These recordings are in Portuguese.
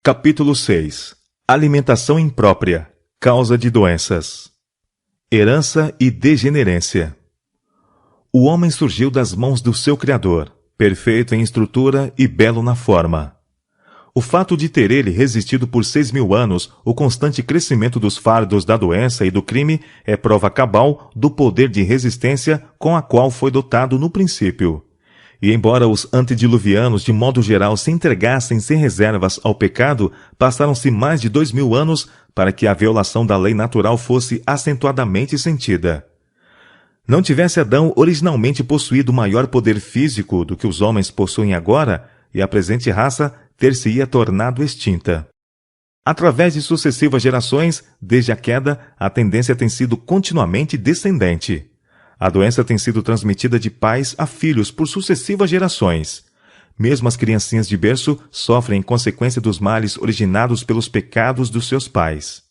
Capítulo 6. Alimentação imprópria, causa de doenças. Herança e degenerência. O homem surgiu das mãos do seu Criador, perfeito em estrutura e belo na forma. O fato de ter ele resistido por 6.000 anos o constante crescimento dos fardos da doença e do crime é prova cabal do poder de resistência com a qual foi dotado no princípio. E embora os antediluvianos de modo geral se entregassem sem reservas ao pecado, passaram-se mais de 2.000 anos para que a violação da lei natural fosse acentuadamente sentida. Não tivesse Adão originalmente possuído maior poder físico do que os homens possuem agora, e a presente raça ter-se-ia tornado extinta. Através de sucessivas gerações, desde a queda, a tendência tem sido continuamente descendente. A doença tem sido transmitida de pais a filhos por sucessivas gerações. Mesmo as criancinhas de berço sofrem em consequência dos males originados pelos pecados dos seus pais.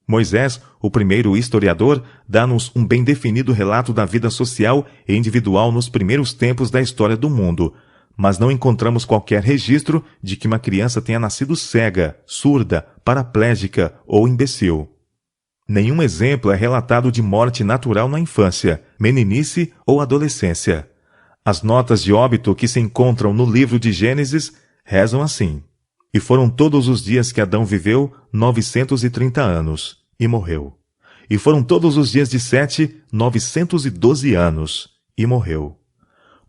Moisés, o primeiro historiador, dá-nos um bem definido relato da vida social e individual nos primeiros tempos da história do mundo, mas não encontramos qualquer registro de que uma criança tenha nascido cega, surda, paraplégica ou imbecil. Nenhum exemplo é relatado de morte natural na infância, meninice ou adolescência. As notas de óbito que se encontram no livro de Gênesis rezam assim: E foram todos os dias que Adão viveu 930 anos, e morreu. E foram todos os dias de Sete 912 anos, e morreu.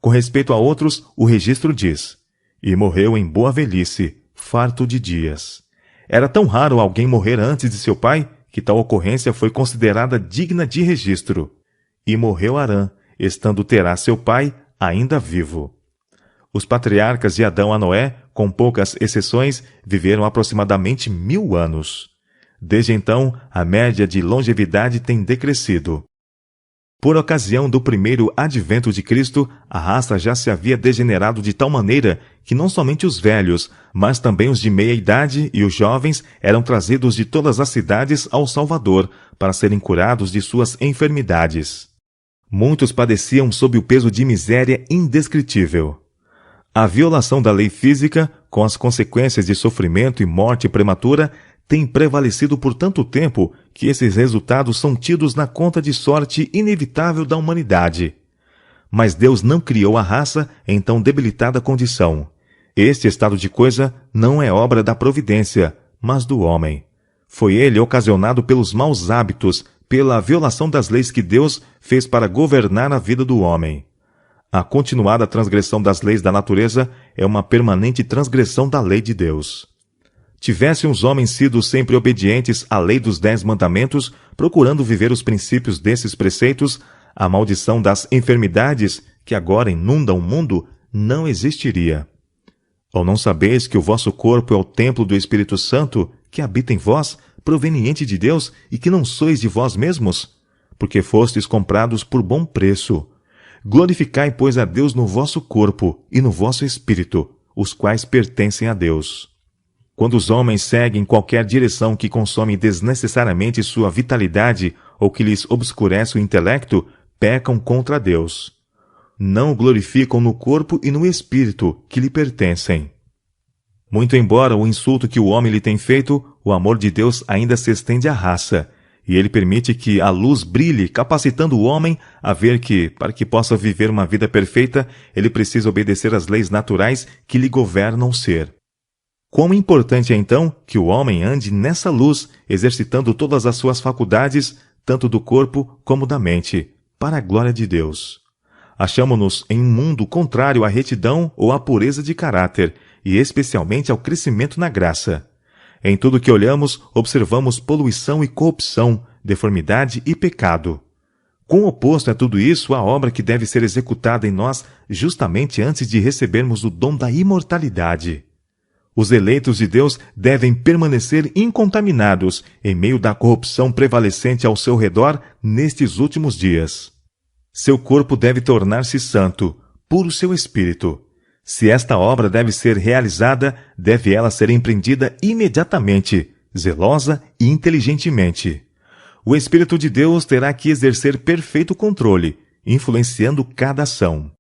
Com respeito a outros, o registro diz: E morreu em boa velhice, farto de dias. Era tão raro alguém morrer antes de seu pai, que tal ocorrência foi considerada digna de registro. E morreu Arã, estando Terá seu pai ainda vivo. Os patriarcas de Adão a Noé, com poucas exceções, viveram aproximadamente 1.000 anos. Desde então, a média de longevidade tem decrescido. Por ocasião do primeiro advento de Cristo, a raça já se havia degenerado de tal maneira que não somente os velhos, mas também os de meia-idade e os jovens eram trazidos de todas as cidades ao Salvador para serem curados de suas enfermidades. Muitos padeciam sob o peso de miséria indescritível. A violação da lei física, com as consequências de sofrimento e morte prematura, tem prevalecido por tanto tempo que esses resultados são tidos na conta de sorte inevitável da humanidade. Mas Deus não criou a raça em tão debilitada condição. Este estado de coisa não é obra da providência, mas do homem. Foi ele ocasionado pelos maus hábitos, pela violação das leis que Deus fez para governar a vida do homem. A continuada transgressão das leis da natureza é uma permanente transgressão da lei de Deus. Tivessem os homens sido sempre obedientes à lei dos 10 mandamentos, procurando viver os princípios desses preceitos, a maldição das enfermidades, que agora inundam o mundo, não existiria. Ou não sabeis que o vosso corpo é o templo do Espírito Santo, que habita em vós, proveniente de Deus, e que não sois de vós mesmos? Porque fostes comprados por bom preço. Glorificai, pois, a Deus no vosso corpo e no vosso espírito, os quais pertencem a Deus. Quando os homens seguem qualquer direção que consome desnecessariamente sua vitalidade ou que lhes obscurece o intelecto, pecam contra Deus. Não o glorificam no corpo e no espírito que lhe pertencem. Muito embora o insulto que o homem lhe tem feito, o amor de Deus ainda se estende à raça, e ele permite que a luz brilhe, capacitando o homem a ver que, para que possa viver uma vida perfeita, ele precisa obedecer às leis naturais que lhe governam o ser. Quão importante é então que o homem ande nessa luz, exercitando todas as suas faculdades, tanto do corpo como da mente, para a glória de Deus. Achamo-nos em um mundo contrário à retidão ou à pureza de caráter, e especialmente ao crescimento na graça. Em tudo que olhamos, observamos poluição e corrupção, deformidade e pecado. Quão oposto a tudo isso a obra que deve ser executada em nós justamente antes de recebermos o dom da imortalidade. Os eleitos de Deus devem permanecer incontaminados em meio da corrupção prevalecente ao seu redor nestes últimos dias. Seu corpo deve tornar-se santo, puro seu espírito. Se esta obra deve ser realizada, deve ela ser empreendida imediatamente, zelosa e inteligentemente. O Espírito de Deus terá que exercer perfeito controle, influenciando cada ação.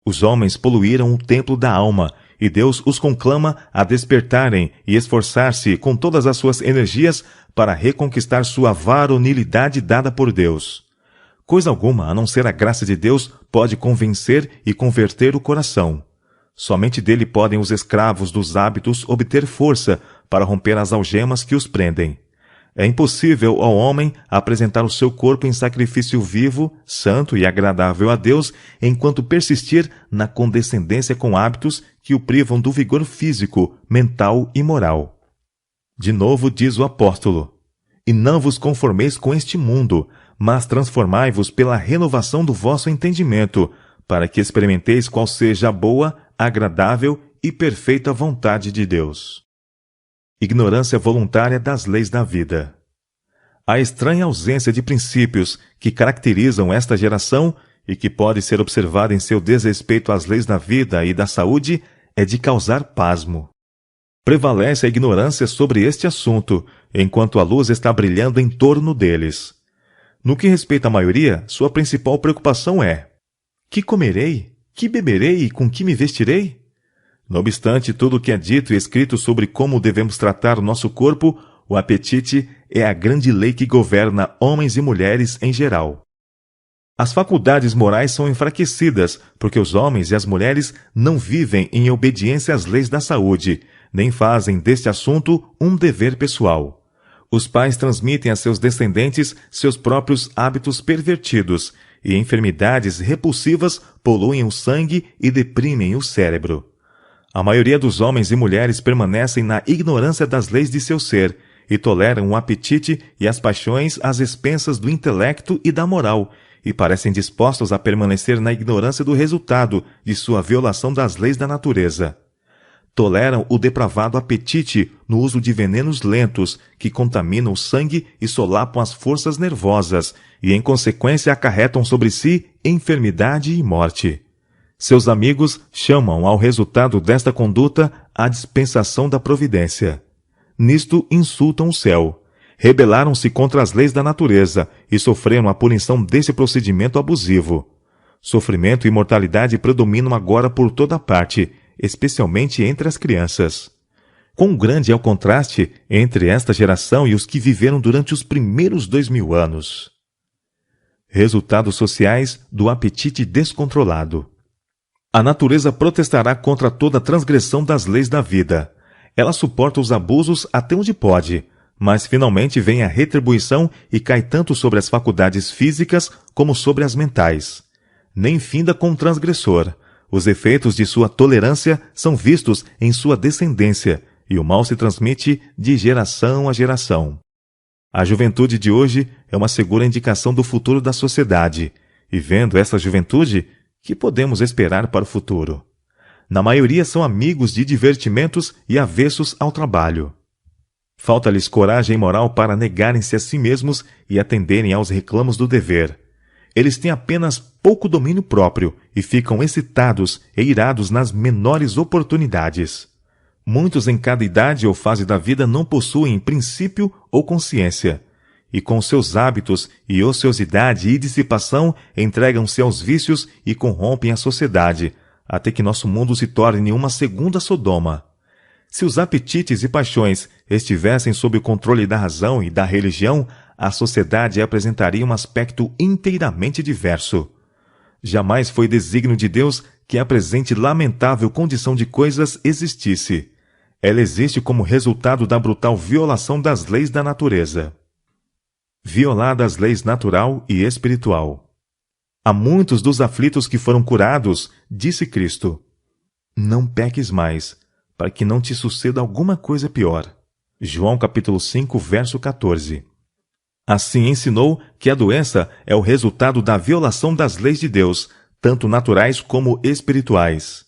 Os homens poluíram o templo da alma, e Deus os conclama a despertarem e esforçar-se com todas as suas energias para reconquistar sua varonilidade dada por Deus. Coisa alguma, a não ser a graça de Deus, pode convencer e converter o coração. Somente dele podem os escravos dos hábitos obter força para romper as algemas que os prendem. É impossível ao homem apresentar o seu corpo em sacrifício vivo, santo e agradável a Deus, enquanto persistir na condescendência com hábitos que o privam do vigor físico, mental e moral. De novo diz o apóstolo: E não vos conformeis com este mundo, mas transformai-vos pela renovação do vosso entendimento, para que experimenteis qual seja a boa, agradável e perfeita vontade de Deus. Ignorância voluntária das leis da vida. A estranha ausência de princípios que caracterizam esta geração e que pode ser observada em seu desrespeito às leis da vida e da saúde é de causar pasmo. Prevalece a ignorância sobre este assunto, enquanto a luz está brilhando em torno deles. No que respeita à maioria, sua principal preocupação é: que comerei? Que beberei e com que me vestirei? Não obstante tudo o que é dito e escrito sobre como devemos tratar o nosso corpo, o apetite é a grande lei que governa homens e mulheres em geral. As faculdades morais são enfraquecidas porque os homens e as mulheres não vivem em obediência às leis da saúde, nem fazem deste assunto um dever pessoal. Os pais transmitem a seus descendentes seus próprios hábitos pervertidos, e enfermidades repulsivas poluem o sangue e deprimem o cérebro. A maioria dos homens e mulheres permanecem na ignorância das leis de seu ser e toleram o apetite e as paixões às expensas do intelecto e da moral, e parecem dispostos a permanecer na ignorância do resultado de sua violação das leis da natureza. Toleram o depravado apetite no uso de venenos lentos que contaminam o sangue e solapam as forças nervosas e, em consequência, acarretam sobre si enfermidade e morte. Seus amigos chamam ao resultado desta conduta a dispensação da providência. Nisto insultam o céu. Rebelaram-se contra as leis da natureza e sofreram a punição desse procedimento abusivo. Sofrimento e mortalidade predominam agora por toda parte, especialmente entre as crianças. Quão grande é o contraste entre esta geração e os que viveram durante os primeiros 2000 anos. Resultados sociais do apetite descontrolado. A natureza protestará contra toda transgressão das leis da vida. Ela suporta os abusos até onde pode, mas finalmente vem a retribuição e cai tanto sobre as faculdades físicas como sobre as mentais. Nem finda com o transgressor. Os efeitos de sua tolerância são vistos em sua descendência, e o mal se transmite de geração a geração. A juventude de hoje é uma segura indicação do futuro da sociedade, e vendo essa juventude, que podemos esperar para o futuro? Na maioria são amigos de divertimentos e avessos ao trabalho. Falta-lhes coragem moral para negarem-se a si mesmos e atenderem aos reclamos do dever. Eles têm apenas pouco domínio próprio e ficam excitados e irados nas menores oportunidades. Muitos em cada idade ou fase da vida não possuem princípio ou consciência, e com seus hábitos e ociosidade e dissipação entregam-se aos vícios e corrompem a sociedade, até que nosso mundo se torne uma segunda Sodoma. Se os apetites e paixões estivessem sob o controle da razão e da religião, a sociedade apresentaria um aspecto inteiramente diverso. Jamais foi desígnio de Deus que a presente lamentável condição de coisas existisse. Ela existe como resultado da brutal violação das leis da natureza. Violada as leis natural e espiritual. A muitos dos aflitos que foram curados, disse Cristo: não peques mais, para que não te suceda alguma coisa pior. João capítulo 5, verso 14. Assim ensinou que a doença é o resultado da violação das leis de Deus, tanto naturais como espirituais.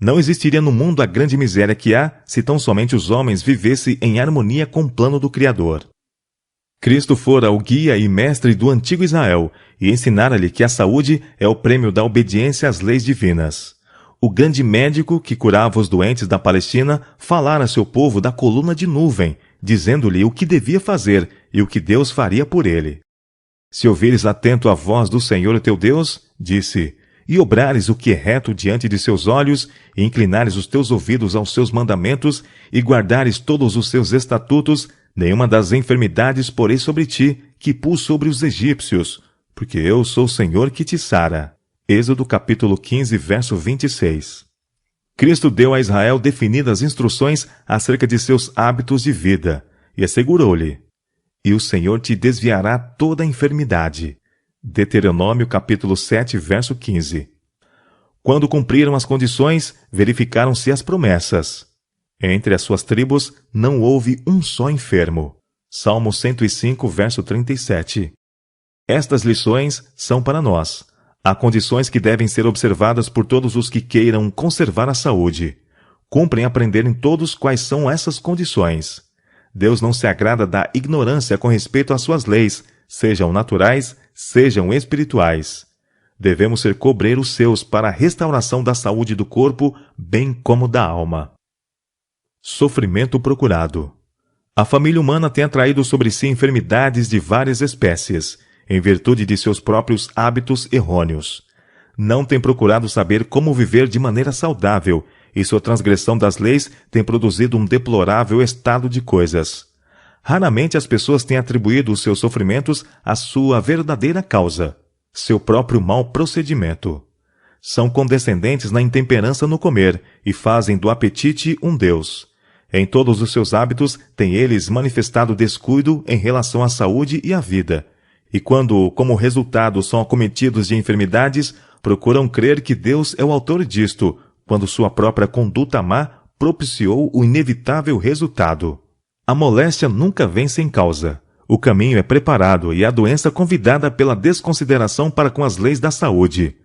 Não existiria no mundo a grande miséria que há se tão somente os homens vivessem em harmonia com o plano do Criador. Cristo fora o guia e mestre do antigo Israel e ensinara-lhe que a saúde é o prêmio da obediência às leis divinas. O grande médico que curava os doentes da Palestina falara a seu povo da coluna de nuvem, dizendo-lhe o que devia fazer e o que Deus faria por ele. Se ouvires atento a voz do Senhor teu Deus, disse, e obrares o que é reto diante de seus olhos, e inclinares os teus ouvidos aos seus mandamentos, e guardares todos os seus estatutos, nenhuma das enfermidades porei sobre ti, que pus sobre os egípcios, porque eu sou o Senhor que te sara. Êxodo capítulo 15, verso 26. Cristo deu a Israel definidas instruções acerca de seus hábitos de vida, e assegurou-lhe: e o Senhor te desviará toda a enfermidade. Deuteronômio capítulo 7, verso 15. Quando cumpriram as condições, verificaram-se as promessas. Entre as suas tribos não houve um só enfermo. Salmo 105, verso 37. Estas lições são para nós. Há condições que devem ser observadas por todos os que queiram conservar a saúde. Cumprem aprenderem todos quais são essas condições. Deus não se agrada da ignorância com respeito às suas leis, sejam naturais, sejam espirituais. Devemos ser cobreiros seus para a restauração da saúde do corpo, bem como da alma. Sofrimento procurado. A família humana tem atraído sobre si enfermidades de várias espécies, em virtude de seus próprios hábitos errôneos. Não tem procurado saber como viver de maneira saudável, e sua transgressão das leis tem produzido um deplorável estado de coisas. Raramente as pessoas têm atribuído os seus sofrimentos à sua verdadeira causa, seu próprio mau procedimento. São condescendentes na intemperança no comer e fazem do apetite um deus. Em todos os seus hábitos têm eles manifestado descuido em relação à saúde e à vida. E quando, como resultado, são acometidos de enfermidades, procuram crer que Deus é o autor disto, quando sua própria conduta má propiciou o inevitável resultado. A moléstia nunca vem sem causa. O caminho é preparado e a doença convidada pela desconsideração para com as leis da saúde.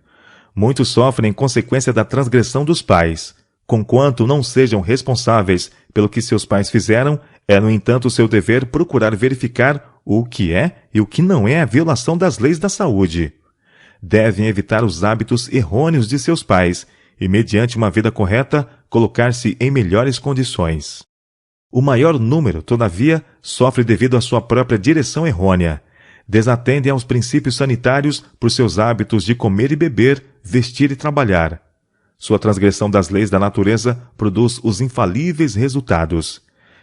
Muitos sofrem em consequência da transgressão dos pais. Conquanto não sejam responsáveis pelo que seus pais fizeram, é, no entanto, seu dever procurar verificar o que é e o que não é a violação das leis da saúde. Devem evitar os hábitos errôneos de seus pais e, mediante uma vida correta, colocar-se em melhores condições. O maior número, todavia, sofre devido à sua própria direção errônea. Desatendem aos princípios sanitários por seus hábitos de comer e beber, vestir e trabalhar. Sua transgressão das leis da natureza produz os infalíveis resultados.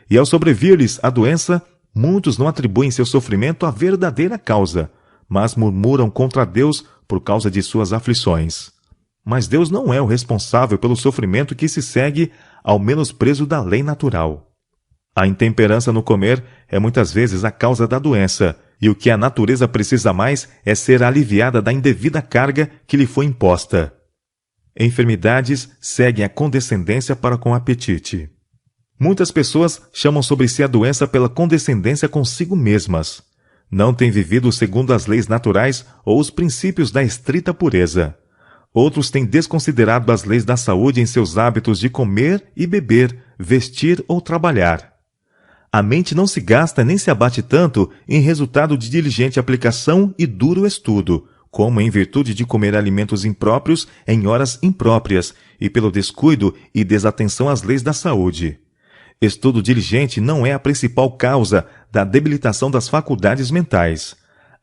E ao sobrevir-lhes a doença, muitos não atribuem seu sofrimento à verdadeira causa, mas murmuram contra Deus por causa de suas aflições. Mas Deus não é o responsável pelo sofrimento que se segue ao menosprezo da lei natural. A intemperança no comer é muitas vezes a causa da doença, e o que a natureza precisa mais é ser aliviada da indevida carga que lhe foi imposta. Enfermidades seguem a condescendência para com o apetite. Muitas pessoas chamam sobre si a doença pela condescendência consigo mesmas. Não têm vivido segundo as leis naturais ou os princípios da estrita pureza. Outros têm desconsiderado as leis da saúde em seus hábitos de comer e beber, vestir ou trabalhar. A mente não se gasta nem se abate tanto em resultado de diligente aplicação e duro estudo, como em virtude de comer alimentos impróprios em horas impróprias e pelo descuido e desatenção às leis da saúde. Estudo diligente não é a principal causa da debilitação das faculdades mentais.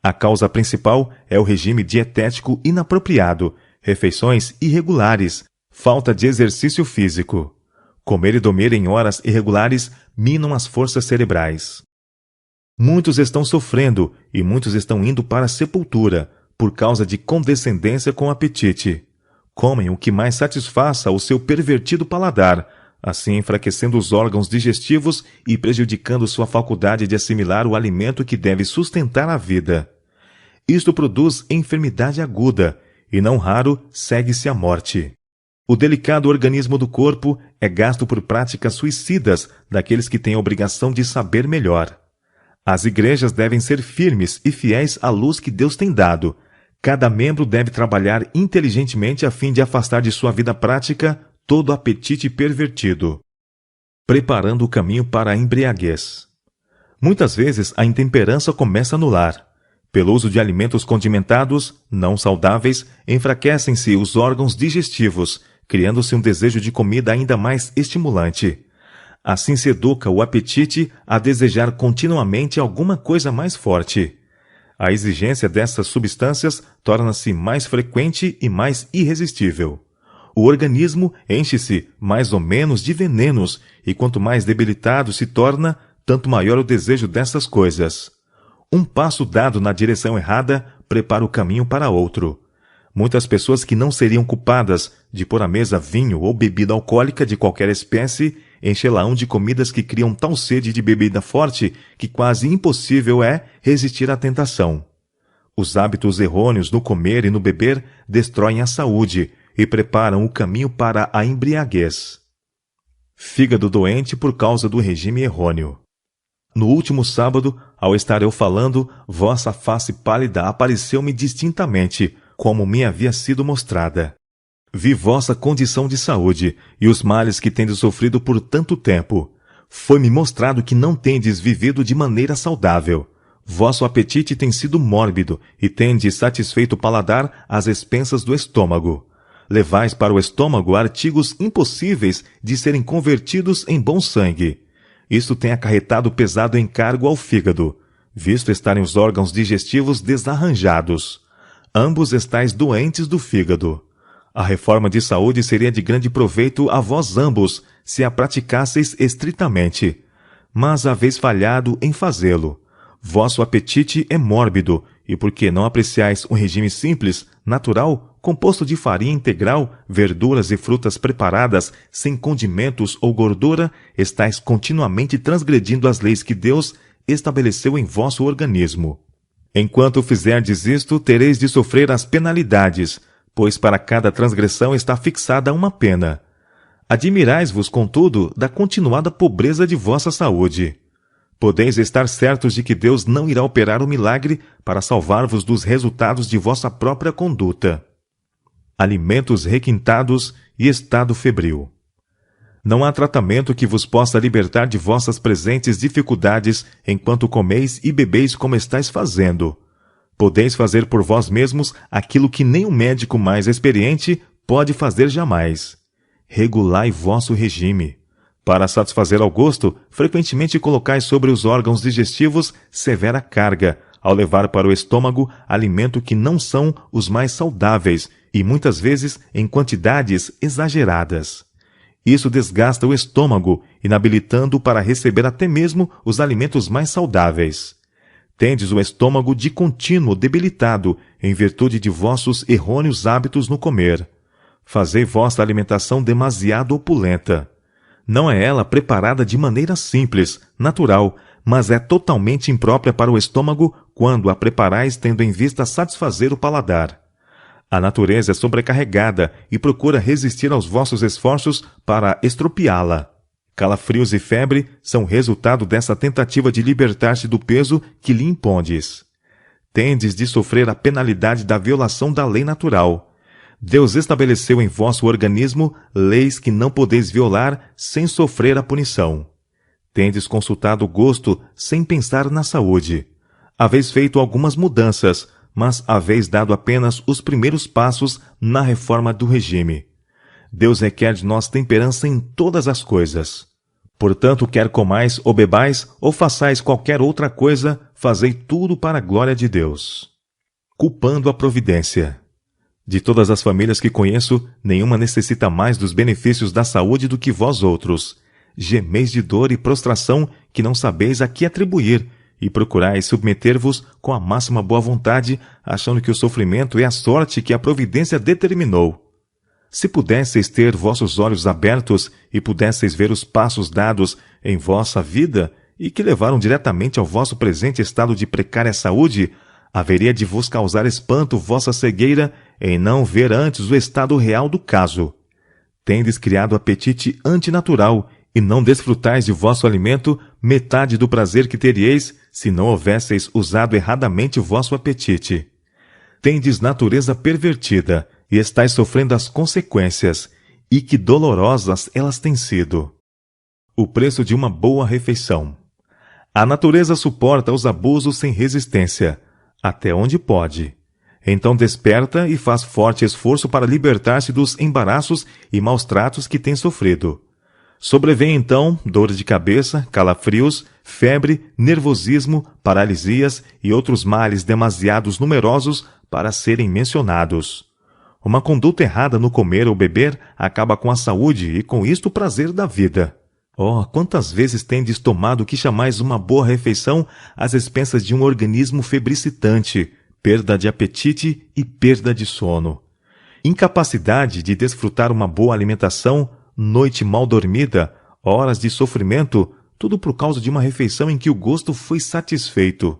A causa principal é o regime dietético inapropriado, refeições irregulares, falta de exercício físico. Comer e dormir em horas irregulares minam as forças cerebrais. Muitos estão sofrendo e muitos estão indo para a sepultura por causa de condescendência com o apetite. Comem o que mais satisfaça o seu pervertido paladar, assim enfraquecendo os órgãos digestivos e prejudicando sua faculdade de assimilar o alimento que deve sustentar a vida. Isto produz enfermidade aguda e, não raro, segue-se a morte. O delicado organismo do corpo é gasto por práticas suicidas daqueles que têm a obrigação de saber melhor. As igrejas devem ser firmes e fiéis à luz que Deus tem dado. Cada membro deve trabalhar inteligentemente a fim de afastar de sua vida prática todo apetite pervertido. Preparando o caminho para a embriaguez. Muitas vezes a intemperança começa no lar. Pelo uso de alimentos condimentados, não saudáveis, enfraquecem-se os órgãos digestivos, criando-se um desejo de comida ainda mais estimulante. Assim se educa o apetite a desejar continuamente alguma coisa mais forte. A exigência dessas substâncias torna-se mais frequente e mais irresistível. O organismo enche-se mais ou menos de venenos, e quanto mais debilitado se torna, tanto maior o desejo dessas coisas. Um passo dado na direção errada prepara o caminho para outro. Muitas pessoas que não seriam culpadas de pôr à mesa vinho ou bebida alcoólica de qualquer espécie enche-la-ão de comidas que criam tal sede de bebida forte que quase impossível é resistir à tentação. Os hábitos errôneos no comer e no beber destroem a saúde e preparam o caminho para a embriaguez. Fígado doente por causa do regime errôneo. No último sábado, ao estar eu falando, vossa face pálida apareceu-me distintamente, como me havia sido mostrada. Vi vossa condição de saúde e os males que tendes sofrido por tanto tempo. Foi-me mostrado que não tendes vivido de maneira saudável. Vosso apetite tem sido mórbido e tendes satisfeito o paladar às expensas do estômago. Levais para o estômago artigos impossíveis de serem convertidos em bom sangue. Isto tem acarretado pesado encargo ao fígado, visto estarem os órgãos digestivos desarranjados. Ambos estáis doentes do fígado. A reforma de saúde seria de grande proveito a vós ambos, se a praticasseis estritamente. Mas haveis falhado em fazê-lo. Vosso apetite é mórbido, e porque não apreciais um regime simples, natural, composto de farinha integral, verduras e frutas preparadas, sem condimentos ou gordura, estáis continuamente transgredindo as leis que Deus estabeleceu em vosso organismo. Enquanto fizerdes isto, tereis de sofrer as penalidades, pois para cada transgressão está fixada uma pena. Admirais-vos, contudo, da continuada pobreza de vossa saúde. Podeis estar certos de que Deus não irá operar o milagre para salvar-vos dos resultados de vossa própria conduta. Alimentos requintados e estado febril. Não há tratamento que vos possa libertar de vossas presentes dificuldades enquanto comeis e bebeis como estáis fazendo. Podeis fazer por vós mesmos aquilo que nem um médico mais experiente pode fazer jamais. Regulai vosso regime. Para satisfazer ao gosto, frequentemente colocais sobre os órgãos digestivos severa carga, ao levar para o estômago alimento que não são os mais saudáveis e muitas vezes em quantidades exageradas. Isso desgasta o estômago, inabilitando-o para receber até mesmo os alimentos mais saudáveis. Tendes o estômago de contínuo debilitado, em virtude de vossos errôneos hábitos no comer. Fazei vossa alimentação demasiado opulenta. Não é ela preparada de maneira simples, natural, mas é totalmente imprópria para o estômago quando a preparais tendo em vista satisfazer o paladar. A natureza é sobrecarregada e procura resistir aos vossos esforços para estropiá-la. Calafrios e febre são resultado dessa tentativa de libertar-se do peso que lhe impondes. Tendes de sofrer a penalidade da violação da lei natural. Deus estabeleceu em vosso organismo leis que não podeis violar sem sofrer a punição. Tendes consultado o gosto sem pensar na saúde. Haveis feito algumas mudanças, mas haveis dado apenas os primeiros passos na reforma do regime. Deus requer de nós temperança em todas as coisas. Portanto, quer comais ou bebais, ou façais qualquer outra coisa, fazei tudo para a glória de Deus. Culpando a providência. De todas as famílias que conheço, nenhuma necessita mais dos benefícios da saúde do que vós outros. Gemeis de dor e prostração que não sabeis a que atribuir, e procurais submeter-vos com a máxima boa vontade, achando que o sofrimento é a sorte que a providência determinou. Se pudesseis ter vossos olhos abertos e pudesseis ver os passos dados em vossa vida e que levaram diretamente ao vosso presente estado de precária saúde, haveria de vos causar espanto vossa cegueira em não ver antes o estado real do caso. Tendes criado apetite antinatural e não desfrutais de vosso alimento metade do prazer que teríeis se não houvesseis usado erradamente vosso apetite. Tendes natureza pervertida e estáis sofrendo as consequências, e que dolorosas elas têm sido. O preço de uma boa refeição. A natureza suporta os abusos sem resistência, até onde pode. Então desperta e faz forte esforço para libertar-se dos embaraços e maus tratos que tem sofrido. Sobrevém então dores de cabeça, calafrios, febre, nervosismo, paralisias e outros males demasiados numerosos para serem mencionados. Uma conduta errada no comer ou beber acaba com a saúde e com isto o prazer da vida. Oh, quantas vezes tendes tomado o que chamais uma boa refeição às expensas de um organismo febricitante, perda de apetite e perda de sono. Incapacidade de desfrutar uma boa alimentação, noite mal dormida, horas de sofrimento, tudo por causa de uma refeição em que o gosto foi satisfeito.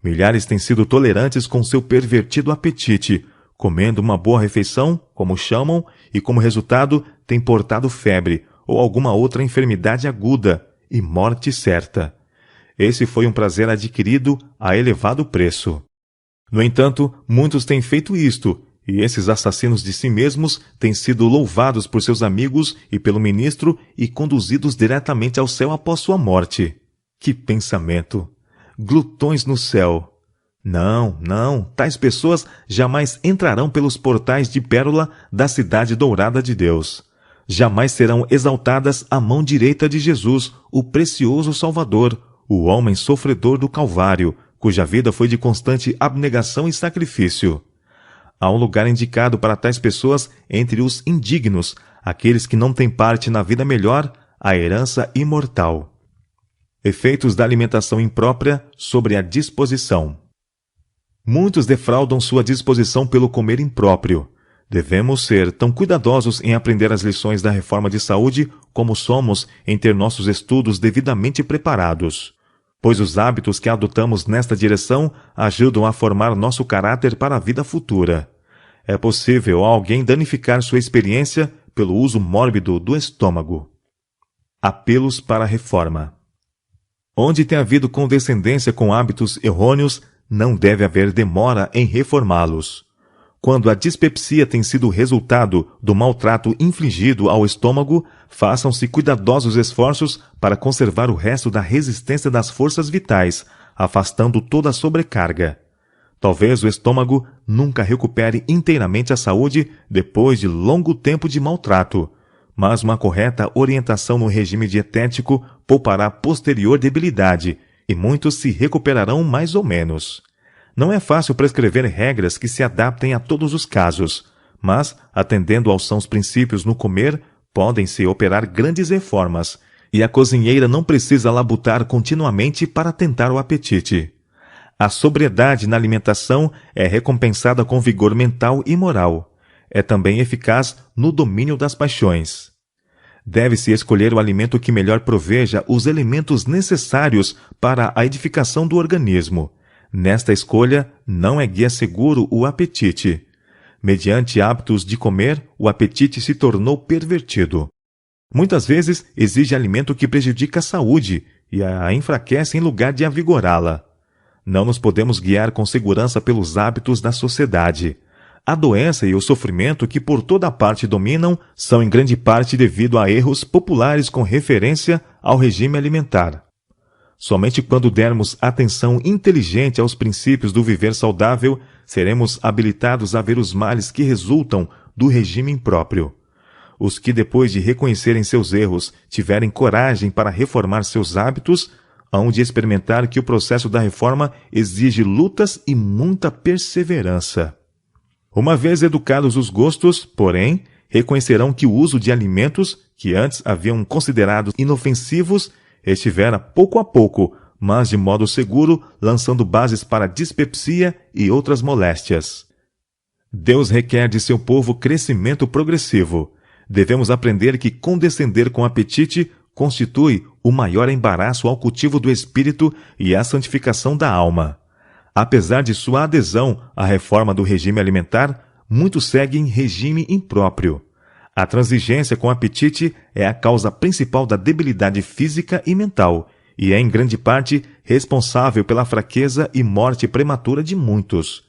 Milhares têm sido tolerantes com seu pervertido apetite, comendo uma boa refeição, como chamam, e como resultado têm portado febre ou alguma outra enfermidade aguda e morte certa. Esse foi um prazer adquirido a elevado preço. No entanto, muitos têm feito isto, e esses assassinos de si mesmos têm sido louvados por seus amigos e pelo ministro e conduzidos diretamente ao céu após sua morte. Que pensamento! Glutões no céu! Não, tais pessoas jamais entrarão pelos portais de pérola da cidade dourada de Deus. Jamais serão exaltadas à mão direita de Jesus, o precioso Salvador, o homem sofredor do Calvário, cuja vida foi de constante abnegação e sacrifício. Há um lugar indicado para tais pessoas entre os indignos, aqueles que não têm parte na vida melhor, a herança imortal. Efeitos da alimentação imprópria sobre a disposição. Muitos defraudam sua disposição pelo comer impróprio. Devemos ser tão cuidadosos em aprender as lições da reforma de saúde como somos em ter nossos estudos devidamente preparados, pois os hábitos que adotamos nesta direção ajudam a formar nosso caráter para a vida futura. É possível alguém danificar sua experiência pelo uso mórbido do estômago. Apelos para a reforma. Onde tem havido condescendência com hábitos errôneos, não deve haver demora em reformá-los. Quando a dispepsia tem sido o resultado do maltrato infligido ao estômago, façam-se cuidadosos esforços para conservar o resto da resistência das forças vitais, afastando toda a sobrecarga. Talvez o estômago nunca recupere inteiramente a saúde depois de longo tempo de maltrato, mas uma correta orientação no regime dietético poupará posterior debilidade, e muitos se recuperarão mais ou menos. Não é fácil prescrever regras que se adaptem a todos os casos, mas, atendendo aos sãos princípios no comer, podem-se operar grandes reformas, e a cozinheira não precisa labutar continuamente para tentar o apetite. A sobriedade na alimentação é recompensada com vigor mental e moral. É também eficaz no domínio das paixões. Deve-se escolher o alimento que melhor proveja os elementos necessários para a edificação do organismo. Nesta escolha, não é guia seguro o apetite. Mediante hábitos de comer, o apetite se tornou pervertido. Muitas vezes exige alimento que prejudica a saúde e a enfraquece em lugar de avigorá-la. Não nos podemos guiar com segurança pelos hábitos da sociedade. A doença e o sofrimento que por toda parte dominam são em grande parte devido a erros populares com referência ao regime alimentar. Somente quando dermos atenção inteligente aos princípios do viver saudável, seremos habilitados a ver os males que resultam do regime impróprio. Os que, depois de reconhecerem seus erros, tiverem coragem para reformar seus hábitos, hão de experimentar que o processo da reforma exige lutas e muita perseverança. Uma vez educados os gostos, porém, reconhecerão que o uso de alimentos, que antes haviam considerado inofensivos, estivera pouco a pouco, mas de modo seguro, lançando bases para dispepsia e outras moléstias. Deus requer de seu povo crescimento progressivo. Devemos aprender que condescender com apetite constitui o maior embaraço ao cultivo do espírito e à santificação da alma. Apesar de sua adesão à reforma do regime alimentar, muitos seguem regime impróprio. A transigência com apetite é a causa principal da debilidade física e mental, e é em grande parte responsável pela fraqueza e morte prematura de muitos.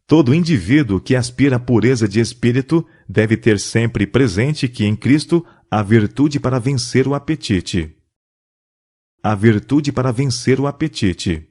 Todo indivíduo que aspira à pureza de espírito deve ter sempre presente que em Cristo há virtude para vencer o apetite. A virtude para vencer o apetite.